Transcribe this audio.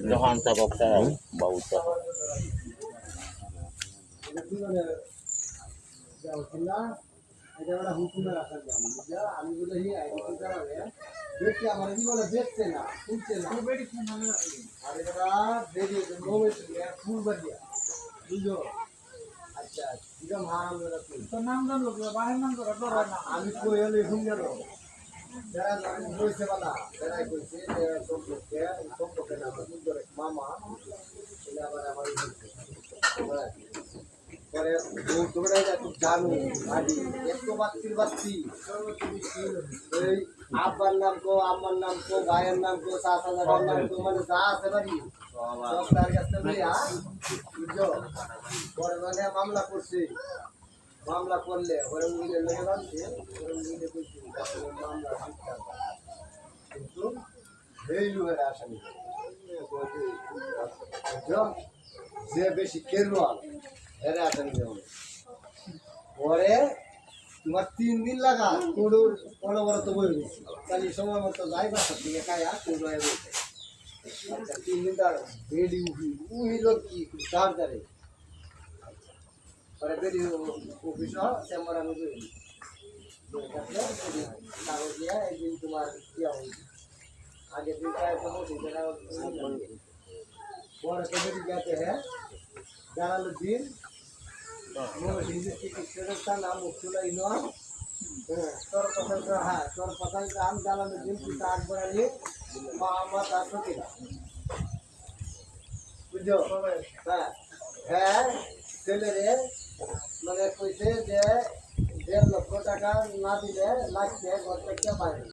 Johan sabab saya bau tak. আমি কই হলে ঘুম গেল যারা কইছে বালা যারা কইছে যে সম্পর্কে না সুন্দর এক মামা এটা আবার আমার পরে তোমরা একটু জানো আদি এত বাচ্চি এই আব্বার নাম কো আমার নাম কো ভাইয়ের নাম কো চাচার নাম কো মানে যা আছে বাড়ি সব তার কাছে লইয়া বুঝছো পরে মানে মামলা করছে মামলা করলে ওরা উইলে লেগে যাচ্ছে ওরা উইলে কইছে মামলা শিক্ষা কিন্তু এই লোকের আসামি যে বেশি কেরোয়াল এরা আসামি যেমন পরে তোমার 3 দিন লাগা কোডোর অনবরত বই রয়েছে তাহলে সময় মতো যাই বাসার দিকে খায়া কোড হয়ে রয়েছে আচ্ছা 3 দিন তার বেডি উহিল কি তার জারে পরে বেডি অফিস চেম্বার আমি বলি কাগজ দিয়া একদিন তোমার ইয়া হয়েছে आगे दिन का ऐसा हो जितना और ऐसे भी कहते हैं जलालुद्दीन वो हिंदी की किस्मत का नाम मुक्तुला इनवा तोर पसंद का है तोर पसंद का नाम जलालुद्दीन की ताज बनाई मोहम्मद आसफीला बुझो है चले रे মানে কইছে যে 1.5 লক্ষ টাকা না দিলে লাগছে ঘর থেকে বাইরে